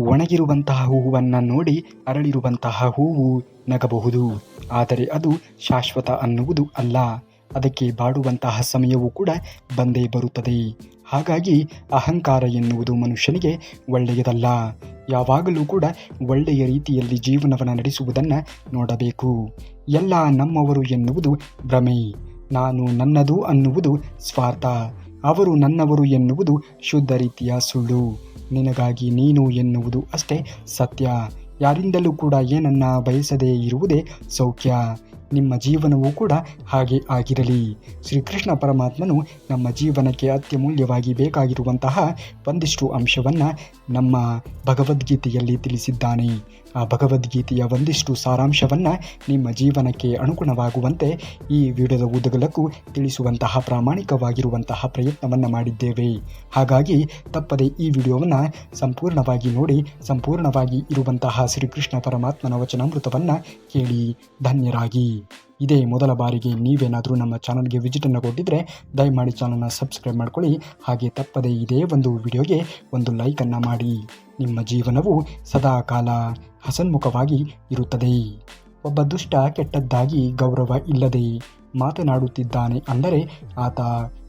ಒಣಗಿರುವಂತಹ ಹೂವನ್ನು ನೋಡಿ ಅರಳಿರುವಂತಹ ಹೂವು ನಗಬಹುದು, ಆದರೆ ಅದು ಶಾಶ್ವತ ಅನ್ನುವುದು ಅಲ್ಲ. ಅದಕ್ಕೆ ಬಾಡುವಂತಹ ಸಮಯವೂ ಕೂಡ ಬಂದೇ ಬರುತ್ತದೆ. ಹಾಗಾಗಿ ಅಹಂಕಾರ ಎನ್ನುವುದು ಮನುಷ್ಯನಿಗೆ ಒಳ್ಳೆಯದಲ್ಲ. ಯಾವಾಗಲೂ ಕೂಡ ಒಳ್ಳೆಯ ರೀತಿಯಲ್ಲಿ ಜೀವನವನ್ನು ನಡೆಸುವುದನ್ನು ನೋಡಬೇಕು. ಎಲ್ಲ ನಮ್ಮವರು ಎನ್ನುವುದು ಭ್ರಮೆ. ನಾನು ನನ್ನದು ಅನ್ನುವುದು ಸ್ವಾರ್ಥ. ಅವರು ನನ್ನವರು ಎನ್ನುವುದು ಶುದ್ಧ ರೀತಿಯ ಸುಳ್ಳು. ನಿನಗಾಗಿ ನೀನು ಎನ್ನುವುದು ಅಷ್ಟೇ ಸತ್ಯ. ಯಾರಿಂದಲೂ ಕೂಡ ಏನನ್ನ ಬಯಸದೇ ಇರುವುದೇ ಸೌಖ್ಯ. ನಿಮ್ಮ ಜೀವನವೂ ಕೂಡ ಹಾಗೆ ಆಗಿರಲಿ. ಶ್ರೀಕೃಷ್ಣ ಪರಮಾತ್ಮನು ನಮ್ಮ ಜೀವನಕ್ಕೆ ಅತ್ಯಮೂಲ್ಯವಾಗಿ ಬೇಕಾಗಿರುವಂತಹ ಒಂದಿಷ್ಟು ಅಂಶವನ್ನು ನಮ್ಮ ಭಗವದ್ಗೀತೆಯಲ್ಲಿ ತಿಳಿಸಿದ್ದಾನೆ. ಆ ಭಗವದ್ಗೀತೆಯ ಒಂದಿಷ್ಟು ಸಾರಾಂಶವನ್ನು ನಿಮ್ಮ ಜೀವನಕ್ಕೆ ಅನುಗುಣವಾಗುವಂತೆ ಈ ವಿಡಿಯೋದ ಉದ್ದಗಲಕ್ಕೂ ತಿಳಿಸುವಂತಹ ಪ್ರಾಮಾಣಿಕವಾಗಿರುವಂತಹ ಪ್ರಯತ್ನವನ್ನು ಮಾಡಿದ್ದೇವೆ. ಹಾಗಾಗಿ ತಪ್ಪದೆ ಈ ವಿಡಿಯೋವನ್ನು ಸಂಪೂರ್ಣವಾಗಿ ನೋಡಿ ಸಂಪೂರ್ಣವಾಗಿ ಇರುವಂತಹ ಶ್ರೀಕೃಷ್ಣ ಪರಮಾತ್ಮನ ವಚನಾಮೃತವನ್ನು ಕೇಳಿ ಧನ್ಯರಾಗಿ. ಇದೇ ಮೊದಲ ಬಾರಿಗೆ ನೀವೇನಾದರೂ ನಮ್ಮ ಚಾನಲ್ಗೆ ವಿಸಿಟನ್ನು ಕೊಟ್ಟಿದ್ದರೆ ದಯಮಾಡಿ ಚಾನಲ್ನ ಸಬ್ಸ್ಕ್ರೈಬ್ ಮಾಡ್ಕೊಳ್ಳಿ. ಹಾಗೆ ತಪ್ಪದೆ ಇದೇ ಒಂದು ವಿಡಿಯೋಗೆ ಒಂದು ಲೈಕನ್ನು ಮಾಡಿ. ನಿಮ್ಮ ಜೀವನವು ಸದಾ ಕಾಲ ಹಸನ್ಮುಖವಾಗಿ ಇರುತ್ತದೆ. ಒಬ್ಬ ದುಷ್ಟ ಕೆಟ್ಟದ್ದಾಗಿ ಗೌರವ ಇಲ್ಲದೆ ಮಾತನಾಡುತ್ತಿದ್ದಾನೆ ಅಂದರೆ ಆತ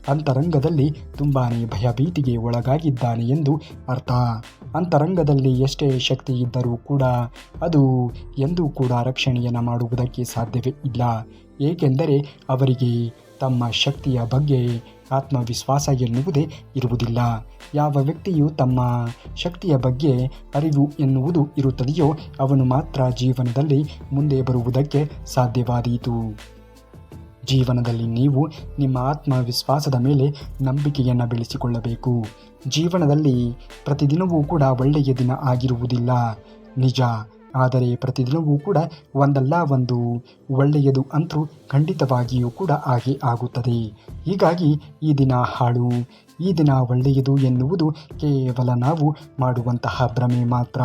ಅಂತರಂಗದಲ್ಲಿ ತುಂಬಾ ಭಯಭೀತಿಗೆ ಒಳಗಾಗಿದ್ದಾನೆ ಎಂದು ಅರ್ಥ. ಅಂತರಂಗದಲ್ಲಿ ಎಷ್ಟೇ ಶಕ್ತಿ ಇದ್ದರೂ ಕೂಡ ಅದು ಎಂದೂ ಕೂಡ ರಕ್ಷಣೆಯನ್ನು ಮಾಡುವುದಕ್ಕೆ ಸಾಧ್ಯವೇ ಇಲ್ಲ. ಏಕೆಂದರೆ ಅವರಿಗೆ ತಮ್ಮ ಶಕ್ತಿಯ ಬಗ್ಗೆ ಆತ್ಮವಿಶ್ವಾಸ ಎನ್ನುವುದೇ ಇರುವುದಿಲ್ಲ. ಯಾವ ವ್ಯಕ್ತಿಯು ತಮ್ಮ ಶಕ್ತಿಯ ಬಗ್ಗೆ ಅರಿವು ಎನ್ನುವುದು ಇರುತ್ತದೆಯೋ ಅವನು ಮಾತ್ರ ಜೀವನದಲ್ಲಿ ಮುಂದೆ ಬರುವುದಕ್ಕೆ ಸಾಧ್ಯವಾದೀತು. ಜೀವನದಲ್ಲಿ ನೀವು ನಿಮ್ಮ ಆತ್ಮವಿಶ್ವಾಸದ ಮೇಲೆ ನಂಬಿಕೆಯನ್ನು ಬೆಳೆಸಿಕೊಳ್ಳಬೇಕು. ಜೀವನದಲ್ಲಿ ಪ್ರತಿದಿನವೂ ಕೂಡ ಒಳ್ಳೆಯ ದಿನ ಆಗಿರುವುದಿಲ್ಲ ನಿಜ, ಆದರೆ ಪ್ರತಿದಿನವೂ ಕೂಡ ಒಂದಲ್ಲ ಒಂದು ಒಳ್ಳೆಯದು ಅಂತೂ ಖಂಡಿತವಾಗಿಯೂ ಕೂಡ ಹಾಗೆ ಆಗುತ್ತದೆ. ಹೀಗಾಗಿ ಈ ದಿನ ಹಾಳು, ಈ ದಿನ ಒಳ್ಳೆಯದು ಎನ್ನುವುದು ಕೇವಲ ನಾವು ಮಾಡುವಂತಹ ಭ್ರಮೆ ಮಾತ್ರ.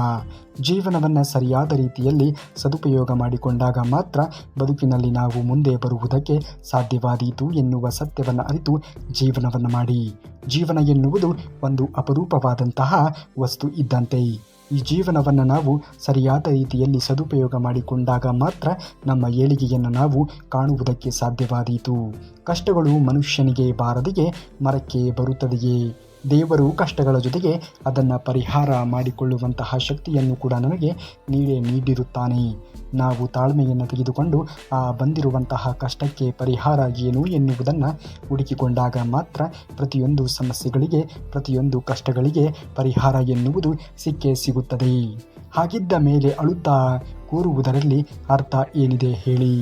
ಜೀವನವನ್ನು ಸರಿಯಾದ ರೀತಿಯಲ್ಲಿ ಸದುಪಯೋಗ ಮಾಡಿಕೊಂಡಾಗ ಮಾತ್ರ ಬದುಕಿನಲ್ಲಿ ನಾವು ಮುಂದೆ ಬರುವುದಕ್ಕೆ ಸಾಧ್ಯವಾದೀತು ಎನ್ನುವ ಸತ್ಯವನ್ನು ಅರಿತು ಜೀವನವನ್ನು ಮಾಡಿ. ಜೀವನ ಎನ್ನುವುದು ಒಂದು ಅಪರೂಪವಾದಂತಹ ವಸ್ತು ಇದ್ದಂತೆ. ಈ ಜೀವನವನ್ನು ನಾವು ಸರಿಯಾದ ರೀತಿಯಲ್ಲಿ ಸದುಪಯೋಗ ಮಾಡಿಕೊಂಡಾಗ ಮಾತ್ರ ನಮ್ಮ ಏಳಿಗೆಯನ್ನು ನಾವು ಕಾಣುವುದಕ್ಕೆ ಸಾಧ್ಯವಾದೀತು. ಕಷ್ಟಗಳು ಮನುಷ್ಯನಿಗೆ ಬಾರದೆಯೇ ಮರಕ್ಕೆ ಬರುತ್ತದೆಯೇ? ದೇವರು ಕಷ್ಟಗಳ ಜೊತೆಗೆ ಅದನ್ನು ಪರಿಹಾರ ಮಾಡಿಕೊಳ್ಳುವಂತಹ ಶಕ್ತಿಯನ್ನು ಕೂಡ ನಮಗೆ ನೀಡಿರುತ್ತಾನೆ. ನಾವು ತಾಳ್ಮೆಯನ್ನು ತೆಗೆದುಕೊಂಡು ಆ ಬಂದಿರುವಂತಹ ಕಷ್ಟಕ್ಕೆ ಪರಿಹಾರ ಏನು ಎನ್ನುವುದನ್ನು ಹುಡುಕಿಕೊಂಡಾಗ ಮಾತ್ರ ಪ್ರತಿಯೊಂದು ಸಮಸ್ಯೆಗಳಿಗೆ ಪ್ರತಿಯೊಂದು ಕಷ್ಟಗಳಿಗೆ ಪರಿಹಾರ ಎನ್ನುವುದು ಸಿಕ್ಕೇ ಸಿಗುತ್ತದೆ. ಹಾಗಿದ್ದ ಮೇಲೆ ಅಳುತ್ತಾ ಕೂರುವುದರಲ್ಲಿ ಅರ್ಥ ಏನಿದೆ ಹೇಳಿ?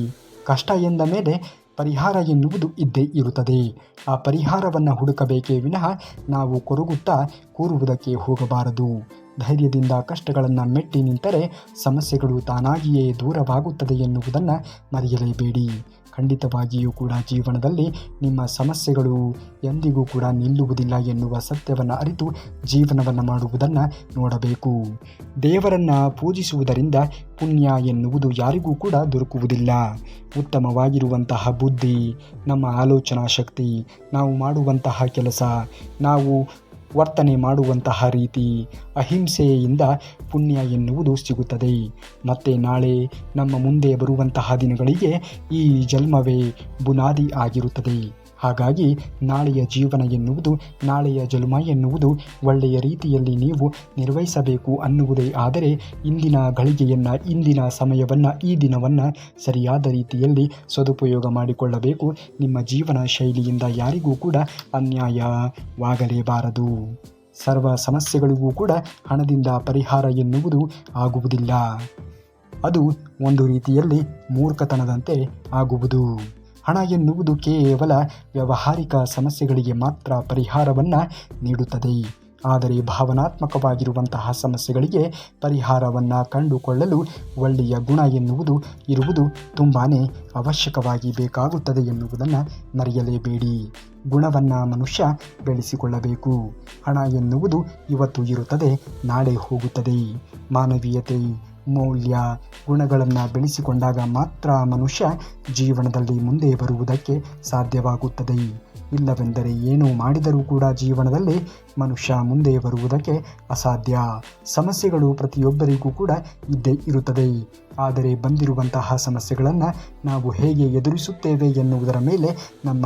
ಕಷ್ಟ ಎಂದ ಮೇಲೆ ಪರಿಹಾರ ಎನ್ನುವುದು ಇದ್ದೇ ಇರುತ್ತದೆ. ಆ ಪರಿಹಾರವನ್ನು ಹುಡುಕಬೇಕೇ ವಿನಃ ನಾವು ಕೊರಗುತ್ತಾ ಕೂರುವುದಕ್ಕೆ ಹೋಗಬಾರದು. ಧೈರ್ಯದಿಂದ ಕಷ್ಟಗಳನ್ನು ಮೆಟ್ಟಿ ನಿಂತರೆ ಸಮಸ್ಯೆಗಳು ತಾನಾಗಿಯೇ ದೂರವಾಗುತ್ತದೆ ಎನ್ನುವುದನ್ನು ಮರೆಯಲೇಬೇಡಿ. ಖಂಡಿತವಾಗಿಯೂ ಕೂಡ ಜೀವನದಲ್ಲಿ ನಿಮ್ಮ ಸಮಸ್ಯೆಗಳು ಎಂದಿಗೂ ಕೂಡ ನಿಲ್ಲುವುದಿಲ್ಲ ಎನ್ನುವ ಸತ್ಯವನ್ನು ಅರಿತು ಜೀವನವನ್ನು ಮಾಡುವುದನ್ನು ನೋಡಬೇಕು. ದೇವರನ್ನು ಪೂಜಿಸುವುದರಿಂದ ಪುಣ್ಯ ಎನ್ನುವುದು ಯಾರಿಗೂ ಕೂಡ ದೊರಕುವುದಿಲ್ಲ. ಉತ್ತಮವಾಗಿರುವಂತಹ ಬುದ್ಧಿ, ನಮ್ಮ ಆಲೋಚನಾ ಶಕ್ತಿ, ನಾವು ಮಾಡುವಂತಹ ಕೆಲಸ, ನಾವು ವರ್ತನೆ ಮಾಡುವಂತಹ ರೀತಿ, ಅಹಿಂಸೆಯಿಂದ ಪುಣ್ಯ ಎನ್ನುವುದು ಸಿಗುತ್ತದೆ. ಮತ್ತು ನಾಳೆ ನಮ್ಮ ಮುಂದೆ ಬರುವಂತಹ ದಿನಗಳಿಗೆ ಈ ಜನ್ಮವೇ ಬುನಾದಿ ಆಗಿರುತ್ತದೆ. ಹಾಗಾಗಿ ನಾಳೆಯ ಜೀವನ ಎನ್ನುವುದು, ನಾಳೆಯ ಜನ್ಮ ಎನ್ನುವುದು ಒಳ್ಳೆಯ ರೀತಿಯಲ್ಲಿ ನೀವು ನಿರ್ವಹಿಸಬೇಕು ಅನ್ನುವುದೇ ಆದರೆ ಇಂದಿನ ಗಳಿಗೆಯನ್ನು, ಇಂದಿನ ಸಮಯವನ್ನು, ಈ ದಿನವನ್ನು ಸರಿಯಾದ ರೀತಿಯಲ್ಲಿ ಸದುಪಯೋಗ ಮಾಡಿಕೊಳ್ಳಬೇಕು. ನಿಮ್ಮ ಜೀವನ ಶೈಲಿಯಿಂದ ಯಾರಿಗೂ ಕೂಡ ಅನ್ಯಾಯವಾಗಲೇಬಾರದು. ಸರ್ವ ಸಮಸ್ಯೆಗಳಿಗೂ ಕೂಡ ಹಣದಿಂದ ಪರಿಹಾರ ಎನ್ನುವುದು ಆಗುವುದಿಲ್ಲ. ಅದು ಒಂದು ರೀತಿಯಲ್ಲಿ ಮೂರ್ಖತನದಂತೆ ಆಗುವುದು. ಹಣ ಎನ್ನುವುದು ಕೇವಲ ವ್ಯಾವಹಾರಿಕ ಸಮಸ್ಯೆಗಳಿಗೆ ಮಾತ್ರ ಪರಿಹಾರವನ್ನು ನೀಡುತ್ತದೆ. ಆದರೆ ಭಾವನಾತ್ಮಕವಾಗಿರುವಂತಹ ಸಮಸ್ಯೆಗಳಿಗೆ ಪರಿಹಾರವನ್ನು ಕಂಡುಕೊಳ್ಳಲು ಒಳ್ಳೆಯ ಗುಣ ಎನ್ನುವುದು ಇರುವುದು ತುಂಬಾ ಅವಶ್ಯಕವಾಗಿ ಬೇಕಾಗುತ್ತದೆ ಎನ್ನುವುದನ್ನು ಮರೆಯಲೇಬೇಡಿ. ಗುಣವನ್ನು ಮನುಷ್ಯ ಬೆಳೆಸಿಕೊಳ್ಳಬೇಕು. ಹಣ ಎನ್ನುವುದು ಇವತ್ತು ಇರುತ್ತದೆ, ನಾಳೆ ಹೋಗುತ್ತದೆ. ಮಾನವೀಯತೆ, ಮೌಲ್ಯ, ಗುಣಗಳನ್ನು ಬೆಳೆಸಿಕೊಂಡಾಗ ಮಾತ್ರ ಮನುಷ್ಯ ಜೀವನದಲ್ಲಿ ಮುಂದೆ ಬರುವುದಕ್ಕೆ ಸಾಧ್ಯವಾಗುತ್ತದೆ. ಇಲ್ಲವೆಂದರೆ ಏನು ಮಾಡಿದರೂ ಕೂಡ ಜೀವನದಲ್ಲಿ ಮನುಷ್ಯ ಮುಂದೆ ಬರುವುದಕ್ಕೆ ಅಸಾಧ್ಯ. ಸಮಸ್ಯೆಗಳು ಪ್ರತಿಯೊಬ್ಬರಿಗೂ ಕೂಡ ಇದ್ದೇ ಇರುತ್ತದೆ. ಆದರೆ ಬಂದಿರುವಂತಹ ಸಮಸ್ಯೆಗಳನ್ನು ನಾವು ಹೇಗೆ ಎದುರಿಸುತ್ತೇವೆ ಎನ್ನುವುದರ ಮೇಲೆ ನಮ್ಮ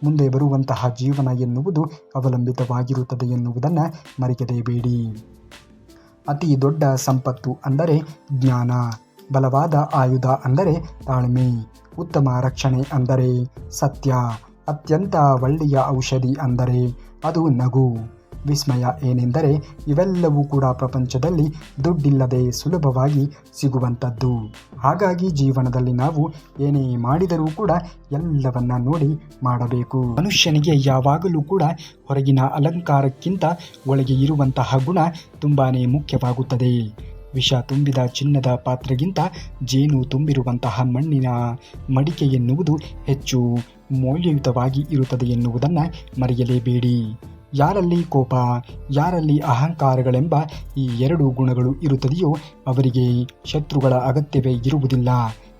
ಮುಂದೆ ಬರುವಂತಹ ಜೀವನ ಎನ್ನುವುದು ಅವಲಂಬಿತವಾಗಿರುತ್ತದೆ ಎನ್ನುವುದನ್ನು ಮರೆಯಲೇಬೇಡಿ. ಅತಿ ದೊಡ್ಡ ಸಂಪತ್ತು ಅಂದರೆ ಜ್ಞಾನ, ಬಲವಾದ ಆಯುಧ ಅಂದರೆ ತಾಳ್ಮೆ, ಉತ್ತಮ ರಕ್ಷಣೆ ಅಂದರೆ ಸತ್ಯ, ಅತ್ಯಂತ ಒಳ್ಳೆಯ ಔಷಧಿ ಅಂದರೆ ಅದು ನಗು. ವಿಸ್ಮಯ ಏನೆಂದರೆ ಇವೆಲ್ಲವೂ ಕೂಡ ಪ್ರಪಂಚದಲ್ಲಿ ದುಡ್ಡಿಲ್ಲದೆ ಸುಲಭವಾಗಿ ಸಿಗುವಂಥದ್ದು. ಹಾಗಾಗಿ ಜೀವನದಲ್ಲಿ ನಾವು ಏನೇ ಮಾಡಿದರೂ ಕೂಡ ಎಲ್ಲವನ್ನ ನೋಡಿ ಮಾಡಬೇಕು. ಮನುಷ್ಯನಿಗೆ ಯಾವಾಗಲೂ ಕೂಡ ಹೊರಗಿನ ಅಲಂಕಾರಕ್ಕಿಂತ ಒಳಗೆ ಇರುವಂತಹ ಗುಣ ತುಂಬಾನೇ ಮುಖ್ಯವಾಗುತ್ತದೆ. ವಿಷ ತುಂಬಿದ ಚಿನ್ನದ ಪಾತ್ರೆಗಿಂತ ಜೇನು ತುಂಬಿರುವಂತಹ ಮಣ್ಣಿನ ಮಡಿಕೆ ಎನ್ನುವುದು ಹೆಚ್ಚು ಮೌಲ್ಯಯುತವಾಗಿ ಇರುತ್ತದೆ ಎನ್ನುವುದನ್ನು ಮರೆಯಲೇಬೇಡಿ. ಯಾರಲ್ಲಿ ಕೋಪ, ಯಾರಲ್ಲಿ ಅಹಂಕಾರಗಳೆಂಬ ಈ ಎರಡು ಗುಣಗಳು ಇರುತ್ತದೆಯೋ ಅವರಿಗೆ ಶತ್ರುಗಳ ಅಗತ್ಯವೇ ಇರುವುದಿಲ್ಲ.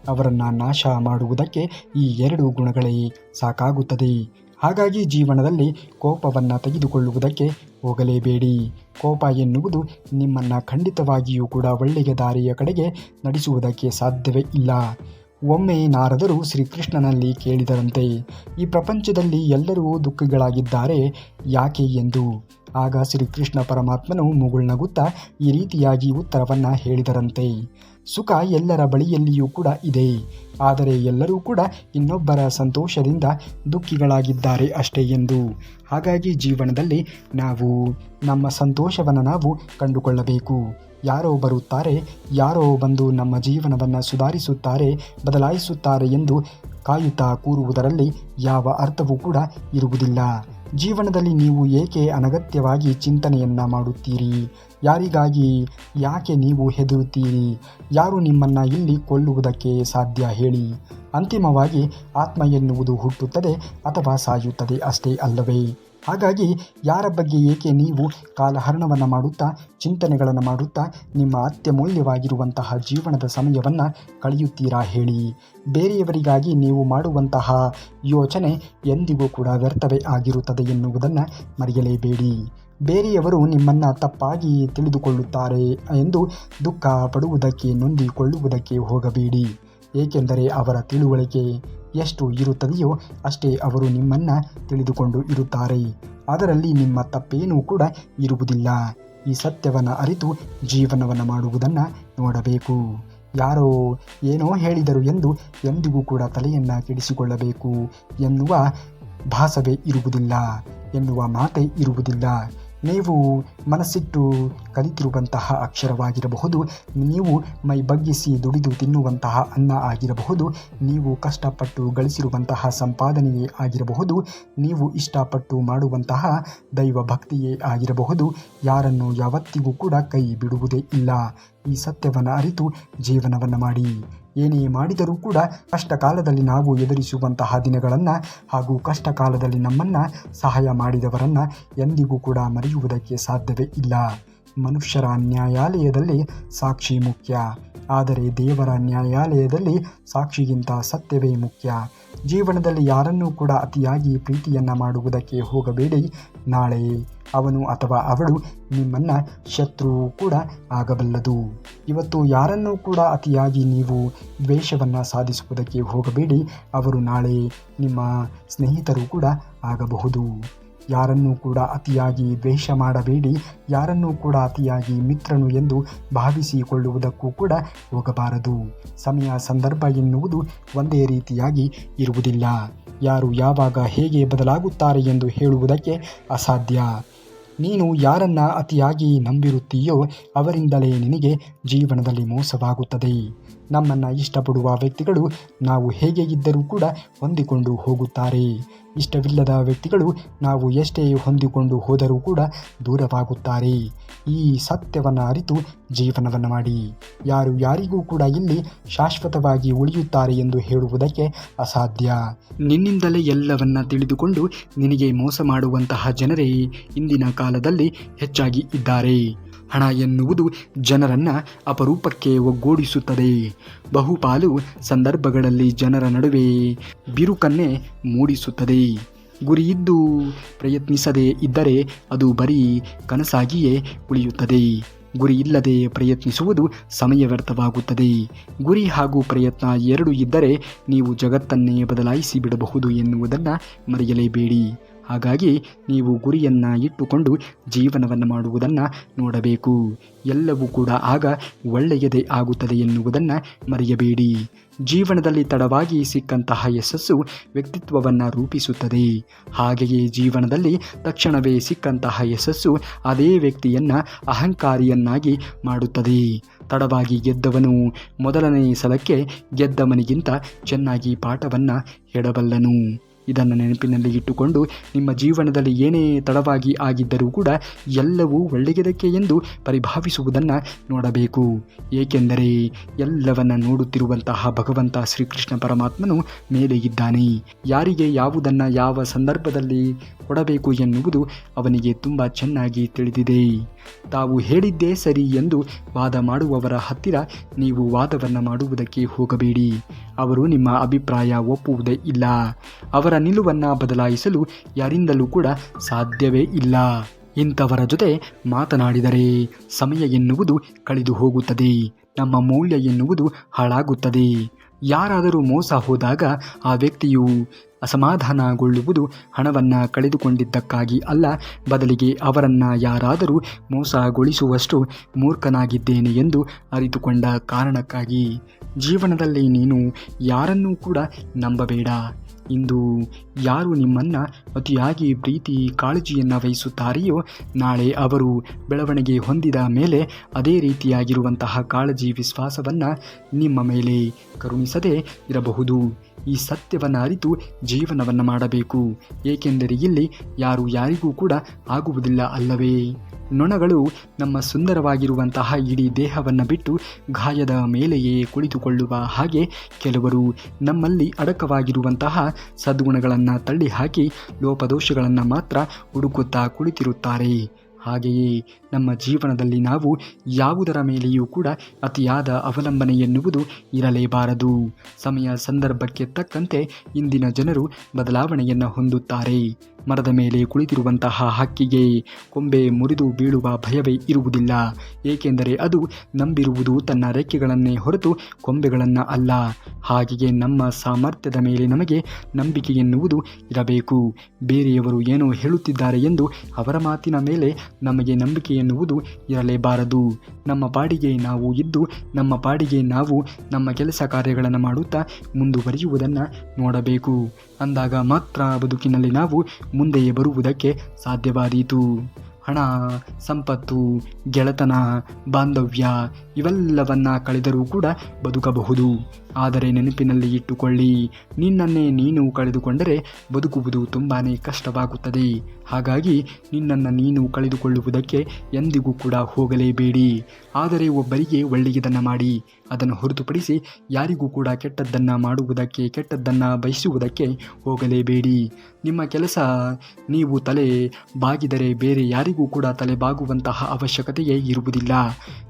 ಅವರನ್ನು ನಾಶ ಮಾಡುವುದಕ್ಕೆ ಈ ಎರಡು ಗುಣಗಳೇ ಸಾಕಾಗುತ್ತದೆ. ಹಾಗಾಗಿ ಜೀವನದಲ್ಲಿ ಕೋಪವನ್ನು ತೆಗೆದುಕೊಳ್ಳುವುದಕ್ಕೆ ಹೋಗಲೇಬೇಡಿ. ಕೋಪ ಎನ್ನುವುದು ನಿಮ್ಮನ್ನು ಖಂಡಿತವಾಗಿಯೂ ಕೂಡ ಒಳ್ಳೆಯ ದಾರಿಯ ಕಡೆಗೆ ನಡೆಸುವುದಕ್ಕೆ ಸಾಧ್ಯವೇ ಇಲ್ಲ. ಒಮ್ಮೆ ನಾರದರು ಶ್ರೀಕೃಷ್ಣನಲ್ಲಿ ಕೇಳಿದರಂತೆ, ಈ ಪ್ರಪಂಚದಲ್ಲಿ ಎಲ್ಲರೂ ದುಃಖಿಗಳಾಗಿದ್ದಾರೆ ಯಾಕೆ ಎಂದು. ಆಗ ಶ್ರೀಕೃಷ್ಣ ಪರಮಾತ್ಮನು ಮುಗುಳ್ನಗುತ್ತಾ ಈ ರೀತಿಯಾಗಿ ಉತ್ತರವನ್ನು ಹೇಳಿದರಂತೆ, ಸುಖ ಎಲ್ಲರ ಬಳಿಯಲ್ಲಿಯೂ ಕೂಡ ಇದೆ, ಆದರೆ ಎಲ್ಲರೂ ಕೂಡ ಇನ್ನೊಬ್ಬರ ಸಂತೋಷದಿಂದ ದುಃಖಿಗಳಾಗಿದ್ದಾರೆ ಅಷ್ಟೇ ಎಂದು. ಹಾಗಾಗಿ ಜೀವನದಲ್ಲಿ ನಾವು ನಮ್ಮ ಸಂತೋಷವನ್ನು ನಾವು ಕಂಡುಕೊಳ್ಳಬೇಕು. ಯಾರೋ ಬರುತ್ತಾರೆ, ಯಾರೋ ಬಂದು ನಮ್ಮ ಜೀವನವನ್ನು ಸುಧಾರಿಸುತ್ತಾರೆ, ಬದಲಾಯಿಸುತ್ತಾರೆ ಎಂದು ಕಾಯುತ್ತಾ ಕೂರುವುದರಲ್ಲಿ ಯಾವ ಅರ್ಥವೂ ಕೂಡ ಇರುವುದಿಲ್ಲ. ಜೀವನದಲ್ಲಿ ನೀವು ಏಕೆ ಅನಗತ್ಯವಾಗಿ ಚಿಂತನೆಯನ್ನು ಮಾಡುತ್ತೀರಿ? ಯಾರಿಗಾಗಿ ಯಾಕೆ ನೀವು ಹೆದರುತ್ತೀರಿ? ಯಾರು ನಿಮ್ಮನ್ನು ಇಲ್ಲಿ ಕೊಲ್ಲುವುದಕ್ಕೆ ಸಾಧ್ಯ ಹೇಳಿ? ಅಂತಿಮವಾಗಿ ಆತ್ಮ ಎನ್ನುವುದು ಹುಟ್ಟುತ್ತದೆ ಅಥವಾ ಸಾಯುತ್ತದೆ ಅಷ್ಟೇ ಅಲ್ಲವೇ? ಹಾಗಾಗಿ ಯಾರ ಬಗ್ಗೆ ಏಕೆ ನೀವು ಕಾಲಹರಣವನ್ನು ಮಾಡುತ್ತಾ ಚಿಂತನೆಗಳನ್ನು ಮಾಡುತ್ತಾ ನಿಮ್ಮ ಅತ್ಯಮೂಲ್ಯವಾಗಿರುವಂತಹ ಜೀವನದ ಸಮಯವನ್ನು ಕಳೆಯುತ್ತೀರಾ ಹೇಳಿ? ಬೇರೆಯವರಿಗಾಗಿ ನೀವು ಮಾಡುವಂತಹ ಯೋಚನೆ ಎಂದಿಗೂ ಕೂಡ ವ್ಯರ್ಥವೇ ಆಗಿರುತ್ತದೆ ಎನ್ನುವುದನ್ನು ಮರೆಯಲೇಬೇಡಿ. ಬೇರೆಯವರು ನಿಮ್ಮನ್ನು ತಪ್ಪಾಗಿ ತಿಳಿದುಕೊಳ್ಳುತ್ತಾರೆ ಎಂದು ದುಃಖ ಪಡುವುದಕ್ಕೆ, ನೊಂದಿಕೊಳ್ಳುವುದಕ್ಕೆ ಹೋಗಬೇಡಿ. ಏಕೆಂದರೆ ಅವರ ತಿಳುವಳಿಕೆ ಎಷ್ಟು ಇರುತ್ತದೆಯೋ ಅಷ್ಟೇ ಅವರು ನಿಮ್ಮನ್ನು ತಿಳಿದುಕೊಂಡು ಇರುತ್ತಾರೆ. ಅದರಲ್ಲಿ ನಿಮ್ಮ ತಪ್ಪೇನೂ ಕೂಡ ಇರುವುದಿಲ್ಲ. ಈ ಸತ್ಯವನ್ನು ಅರಿತು ಜೀವನವನ್ನು ಮಾಡುವುದನ್ನು ನೋಡಬೇಕು. ಯಾರೋ ಏನೋ ಹೇಳಿದರು ಎಂದು ಎಂದಿಗೂ ಕೂಡ ತಲೆಯನ್ನು ಕೆಡಿಸಿಕೊಳ್ಳಬೇಕು ಎನ್ನುವ ಭಾಸವೇ ಇರುವುದಿಲ್ಲ, ಎನ್ನುವ ಮಾತೇ ಇರುವುದಿಲ್ಲ. ನೀವು ಮನಸ್ಸಿಟ್ಟು ಕಲಿತಿರುವಂತಹ ಅಕ್ಷರವಾಗಿರಬಹುದು, ನೀವು ಮೈ ಬಗ್ಗಿಸಿ ದುಡಿದು ತಿನ್ನುವಂತಹ ಅನ್ನ ಆಗಿರಬಹುದು, ನೀವು ಕಷ್ಟಪಟ್ಟು ಗಳಿಸಿರುವಂತಹ ಸಂಪಾದನೆಯೇ ಆಗಿರಬಹುದು, ನೀವು ಇಷ್ಟಪಟ್ಟು ಮಾಡುವಂತಹ ದೈವ ಭಕ್ತಿಯೇ ಆಗಿರಬಹುದು, ಯಾರನ್ನು ಯಾವತ್ತಿಗೂ ಕೂಡ ಕೈ ಬಿಡುವುದೇ ಇಲ್ಲ. ಈ ಸತ್ಯವನ್ನು ಅರಿತು ಜೀವನವನ್ನು ಮಾಡಿ. ಏನೇ ಮಾಡಿದರೂ ಕೂಡ ಕಷ್ಟ ಕಾಲದಲ್ಲಿ ನಾವು ಎದುರಿಸುವಂತಹ ದಿನಗಳನ್ನು ಹಾಗೂ ಕಷ್ಟ ಕಾಲದಲ್ಲಿ ನಮ್ಮನ್ನು ಸಹಾಯ ಮಾಡಿದವರನ್ನು ಎಂದಿಗೂ ಕೂಡ ಮರೆಯುವುದಕ್ಕೆ ಸಾಧ್ಯವೇ ಇಲ್ಲ. ಮನುಷ್ಯರ ನ್ಯಾಯಾಲಯದಲ್ಲಿ ಸಾಕ್ಷಿ ಮುಖ್ಯ, ಆದರೆ ದೇವರ ನ್ಯಾಯಾಲಯದಲ್ಲಿ ಸಾಕ್ಷಿಗಿಂತ ಸತ್ಯವೇ ಮುಖ್ಯ. ಜೀವನದಲ್ಲಿ ಯಾರನ್ನೂ ಕೂಡ ಅತಿಯಾಗಿ ಪ್ರೀತಿಯನ್ನು ಮಾಡುವುದಕ್ಕೆ ಹೋಗಬೇಡಿ. ನಾಳೆ ಅವನು ಅಥವಾ ಅವಳು ನಿಮ್ಮನ್ನು ಶತ್ರು ಕೂಡ ಆಗಬಲ್ಲದು. ಇವತ್ತು ಯಾರನ್ನೂ ಕೂಡ ಅತಿಯಾಗಿ ನೀವು ದ್ವೇಷವನ್ನು ಸಾಧಿಸುವುದಕ್ಕೆ ಹೋಗಬೇಡಿ. ಅವರು ನಾಳೆ ನಿಮ್ಮ ಸ್ನೇಹಿತರು ಕೂಡ ಆಗಬಹುದು. ಯಾರನ್ನೂ ಕೂಡ ಅತಿಯಾಗಿ ದ್ವೇಷ ಮಾಡಬೇಡಿ. ಯಾರನ್ನೂ ಕೂಡ ಅತಿಯಾಗಿ ಮಿತ್ರನು ಎಂದು ಭಾವಿಸಿಕೊಳ್ಳುವುದಕ್ಕೂ ಕೂಡ ಹೋಗಬಾರದು. ಸಮಯ ಸಂದರ್ಭ ಎನ್ನುವುದು ಒಂದೇ ರೀತಿಯಾಗಿ ಇರುವುದಿಲ್ಲ. ಯಾರು ಯಾವಾಗ ಹೇಗೆ ಬದಲಾಗುತ್ತಾರೆ ಎಂದು ಹೇಳುವುದಕ್ಕೆ ಅಸಾಧ್ಯ. ನೀನು ಯಾರನ್ನು ಅತಿಯಾಗಿ ನಂಬಿರುತ್ತೀಯೋ ಅವರಿಂದಲೇ ನಿನಗೆ ಜೀವನದಲ್ಲಿ ಮೋಸವಾಗುತ್ತದೆ. ನಮ್ಮನ್ನು ಇಷ್ಟಪಡುವ ವ್ಯಕ್ತಿಗಳು ನಾವು ಹೇಗೆ ಇದ್ದರೂ ಕೂಡ ಹೊಂದಿಕೊಂಡು ಹೋಗುತ್ತಾರೆ. ಇಷ್ಟವಿಲ್ಲದ ವ್ಯಕ್ತಿಗಳು ನಾವು ಎಷ್ಟೇ ಹೊಂದಿಕೊಂಡು ಹೋದರೂ ಕೂಡ ದೂರವಾಗುತ್ತಾರೆ. ಈ ಸತ್ಯವನ್ನು ಅರಿತು ಜೀವನವನ್ನು ಮಾಡಿ. ಯಾರು ಯಾರಿಗೂ ಕೂಡ ಇಲ್ಲಿ ಶಾಶ್ವತವಾಗಿ ಉಳಿಯುತ್ತಾರೆ ಎಂದು ಹೇಳುವುದಕ್ಕೆ ಅಸಾಧ್ಯ. ನಿನ್ನಿಂದಲೇ ಎಲ್ಲವನ್ನ ತಿಳಿದುಕೊಂಡು ನಿನಗೆ ಮೋಸ ಮಾಡುವಂತಹ ಜನರೇ ಇಂದಿನ ಕಾಲದಲ್ಲಿ ಹೆಚ್ಚಾಗಿ ಇದ್ದಾರೆ. ಹಣ ಎನ್ನುವುದು ಜನರನ್ನು ಅಪರೂಪಕ್ಕೆ ಒಗ್ಗೂಡಿಸುತ್ತದೆ. ಬಹುಪಾಲು ಸಂದರ್ಭಗಳಲ್ಲಿ ಜನರ ನಡುವೆ ಬಿರುಕನ್ನೇ ಮೂಡಿಸುತ್ತದೆ. ಗುರಿಯಿದ್ದು ಪ್ರಯತ್ನಿಸದೇ ಇದ್ದರೆ ಅದು ಬರೀ ಕನಸಾಗಿಯೇ ಉಳಿಯುತ್ತದೆ. ಗುರಿ ಇಲ್ಲದೆ ಪ್ರಯತ್ನಿಸುವುದು ಸಮಯ ವ್ಯರ್ಥವಾಗುತ್ತದೆ. ಗುರಿ ಹಾಗೂ ಪ್ರಯತ್ನ ಎರಡೂ ಇದ್ದರೆ ನೀವು ಜಗತ್ತನ್ನೇ ಬದಲಾಯಿಸಿ ಬಿಡಬಹುದು ಎನ್ನುವುದನ್ನು ಮರೆಯಲೇಬೇಡಿ. ಹಾಗಾಗಿ ನೀವು ಗುರಿಯನ್ನು ಇಟ್ಟುಕೊಂಡು ಜೀವನವನ್ನು ಮಾಡುವುದನ್ನು ನೋಡಬೇಕು. ಎಲ್ಲವೂ ಕೂಡ ಆಗ ಒಳ್ಳೆಯದೇ ಆಗುತ್ತದೆ ಎನ್ನುವುದನ್ನು ಮರೆಯಬೇಡಿ. ಜೀವನದಲ್ಲಿ ತಡವಾಗಿ ಸಿಕ್ಕಂತಹ ಯಶಸ್ಸು ವ್ಯಕ್ತಿತ್ವವನ್ನು ರೂಪಿಸುತ್ತದೆ. ಹಾಗೆಯೇ ಜೀವನದಲ್ಲಿ ತಕ್ಷಣವೇ ಸಿಕ್ಕಂತಹ ಯಶಸ್ಸು ಅದೇ ವ್ಯಕ್ತಿಯನ್ನು ಅಹಂಕಾರಿಯನ್ನಾಗಿ ಮಾಡುತ್ತದೆ. ತಡವಾಗಿ ಗೆದ್ದವನು ಮೊದಲನೇ ಸಲಕ್ಕೆ ಗೆದ್ದವನಿಗಿಂತ ಚೆನ್ನಾಗಿ ಪಾಠವನ್ನು ಹೇಳಬಲ್ಲನು. ಇದನ್ನು ನೆನಪಿನಲ್ಲಿ ಇಟ್ಟುಕೊಂಡು ನಿಮ್ಮ ಜೀವನದಲ್ಲಿ ಏನೇ ತಡವಾಗಿ ಆಗಿದ್ದರೂ ಕೂಡ ಎಲ್ಲವೂ ಒಳ್ಳೆಯದಕ್ಕೆ ಎಂದು ಪರಿಭಾವಿಸುವುದನ್ನು ನೋಡಬೇಕು. ಏಕೆಂದರೆ ಎಲ್ಲವನ್ನ ನೋಡುತ್ತಿರುವಂತಹ ಭಗವಂತ ಶ್ರೀಕೃಷ್ಣ ಪರಮಾತ್ಮನು ಮೇಲೆ ಇದ್ದಾನೆ. ಯಾರಿಗೆ ಯಾವುದನ್ನು ಯಾವ ಸಂದರ್ಭದಲ್ಲಿ ಕೊಡಬೇಕು ಎನ್ನುವುದು ಅವನಿಗೆ ತುಂಬ ಚೆನ್ನಾಗಿ ತಿಳಿದಿದೆ. ತಾವು ಹೇಳಿದ್ದೇ ಸರಿ ಎಂದು ವಾದ ಮಾಡುವವರ ಹತ್ತಿರ ನೀವು ವಾದವನ್ನು ಮಾಡುವುದಕ್ಕೆ ಹೋಗಬೇಡಿ. ಅವರು ನಿಮ್ಮ ಅಭಿಪ್ರಾಯ ಒಪ್ಪುವುದೇ ಇಲ್ಲ. ಅವರ ನಿಲುವನ್ನು ಬದಲಾಯಿಸಲು ಯಾರಿಂದಲೂ ಕೂಡ ಸಾಧ್ಯವೇ ಇಲ್ಲ. ಇಂಥವರ ಜೊತೆ ಮಾತನಾಡಿದರೆ ಸಮಯ ಎನ್ನುವುದು ಕಳೆದು ಹೋಗುತ್ತದೆ. ನಮ್ಮ ಮೌಲ್ಯ ಎನ್ನುವುದು ಹಾಳಾಗುತ್ತದೆ. ಯಾರಾದರೂ ಮೋಸ ಹೋದಾಗ ಆ ವ್ಯಕ್ತಿಯು ಅಸಮಾಧಾನಗೊಳ್ಳುವುದು ಹಣವನ್ನು ಕಳೆದುಕೊಂಡಿದ್ದಕ್ಕಾಗಿ ಅಲ್ಲ, ಬದಲಿಗೆ ಅವರನ್ನು ಯಾರಾದರೂ ಮೋಸಗೊಳಿಸುವಷ್ಟು ಮೂರ್ಖನಾಗಿದ್ದೇನೆ ಎಂದು ಅರಿತುಕೊಂಡ ಕಾರಣಕ್ಕಾಗಿ. ಜೀವನದಲ್ಲಿ ನೀನು ಯಾರನ್ನೂ ಕೂಡ ನಂಬಬೇಡ. ಇಂದು ಯಾರು ನಿಮ್ಮನ್ನು ಅತಿಯಾಗಿ ಪ್ರೀತಿ ಕಾಳಜಿಯನ್ನು ವಹಿಸುತ್ತಾರೆಯೋ ನಾಳೆ ಅವರು ಬೆಳವಣಿಗೆ ಹೊಂದಿದ ಮೇಲೆ ಅದೇ ರೀತಿಯಾಗಿರುವಂತಹ ಕಾಳಜಿ ವಿಶ್ವಾಸವನ್ನು ನಿಮ್ಮ ಮೇಲೆ ಕರುಣಿಸದೇ ಇರಬಹುದು. ಈ ಸತ್ಯವನ್ನು ಅರಿತು ಜೀವನವನ್ನು ಮಾಡಬೇಕು. ಏಕೆಂದರೆ ಇಲ್ಲಿ ಯಾರು ಯಾರಿಗೂ ಕೂಡ ಆಗುವುದಿಲ್ಲ ಅಲ್ಲವೇ? ನೊಣಗಳು ನಮ್ಮ ಸುಂದರವಾಗಿರುವಂತಹ ಇಡೀ ದೇಹವನ್ನು ಬಿಟ್ಟು ಗಾಯದ ಮೇಲೆಯೇ ಕುಳಿತುಕೊಳ್ಳುವ ಹಾಗೆ ಕೆಲವರು ನಮ್ಮಲ್ಲಿ ಅಡಕವಾಗಿರುವಂತಹ ಸದ್ಗುಣಗಳನ್ನು ತಳ್ಳಿಹಾಕಿ ಲೋಪದೋಷಗಳನ್ನು ಮಾತ್ರ ಹುಡುಕುತ್ತಾ ಕುಳಿತಿರುತ್ತಾರೆ. ಹಾಗೆಯೇ ನಮ್ಮ ಜೀವನದಲ್ಲಿ ನಾವು ಯಾವುದರ ಮೇಲೆಯೂ ಕೂಡ ಅತಿಯಾದ ಅವಲಂಬನೆ ಎನ್ನುವುದು ಇರಲೇಬಾರದು. ಸಮಯ ಸಂದರ್ಭಕ್ಕೆ ತಕ್ಕಂತೆ ಇಂದಿನ ಜನರು ಬದಲಾವಣೆಯನ್ನು ಹೊಂದುತ್ತಾರೆ. ಮರದ ಮೇಲೆ ಕುಳಿತಿರುವಂತಹ ಹಕ್ಕಿಗೆ ಕೊಂಬೆ ಮುರಿದು ಬೀಳುವ ಭಯವೇ ಇರುವುದಿಲ್ಲ. ಏಕೆಂದರೆ ಅದು ನಂಬಿರುವುದು ತನ್ನ ರೆಕ್ಕೆಗಳನ್ನೇ ಹೊರತು ಕೊಂಬೆಗಳನ್ನು ಅಲ್ಲ. ಹಾಗೆಯೇ ನಮ್ಮ ಸಾಮರ್ಥ್ಯದ ಮೇಲೆ ನಮಗೆ ನಂಬಿಕೆ ಎನ್ನುವುದು ಇರಬೇಕು. ಬೇರೆಯವರು ಏನೋ ಹೇಳುತ್ತಿದ್ದಾರೆ ಎಂದು ಅವರ ಮಾತಿನ ಮೇಲೆ ನಮಗೆ ನಂಬಿಕೆ ಎನ್ನುವುದು ಇರಲೇಬಾರದು. ನಮ್ಮ ಪಾಡಿಗೆ ನಾವು ಇದ್ದು ನಮ್ಮ ಪಾಡಿಗೆ ನಾವು ನಮ್ಮ ಕೆಲಸ ಕಾರ್ಯಗಳನ್ನು ಮಾಡುತ್ತಾ ಮುಂದುವರಿಯುವುದನ್ನು ನೋಡಬೇಕು. ಅಂದಾಗ ಮಾತ್ರ ಬದುಕಿನಲ್ಲಿ ನಾವು ಮುಂದೆಯೇ ಬರುವುದಕ್ಕೆ ಸಾಧ್ಯವಾದೀತು. ಹಣ, ಸಂಪತ್ತು, ಗೆಳೆತನ, ಬಾಂಧವ್ಯ ಇವೆಲ್ಲವನ್ನ ಕಳೆದರೂ ಕೂಡ ಬದುಕಬಹುದು. ಆದರೆ ನೆನಪಿನಲ್ಲಿ ಇಟ್ಟುಕೊಳ್ಳಿ, ನಿನ್ನನ್ನೇ ನೀನು ಕಳೆದುಕೊಂಡರೆ ಬದುಕುವುದು ತುಂಬಾ ಕಷ್ಟವಾಗುತ್ತದೆ. ಹಾಗಾಗಿ ನಿನ್ನನ್ನು ನೀನು ಕಳೆದುಕೊಳ್ಳುವುದಕ್ಕೆ ಎಂದಿಗೂ ಕೂಡ ಹೋಗಲೇಬೇಡಿ. ಆದರೆ ಒಬ್ಬರಿಗೆ ಒಳ್ಳೆಯದನ್ನು ಮಾಡಿ, ಅದನ್ನು ಹೊರತುಪಡಿಸಿ ಯಾರಿಗೂ ಕೂಡ ಕೆಟ್ಟದ್ದನ್ನು ಮಾಡುವುದಕ್ಕೆ, ಕೆಟ್ಟದ್ದನ್ನು ಬಯಸುವುದಕ್ಕೆ ಹೋಗಲೇಬೇಡಿ. ನಿಮ್ಮ ಕೆಲಸ ನೀವು ತಲೆ ಬಾಗಿದರೆ ಬೇರೆ ಯಾರಿಗೂ ಕೂಡ ತಲೆ ಬಾಗುವಂತಹ ಅವಶ್ಯಕತೆಯೇ ಇರುವುದಿಲ್ಲ.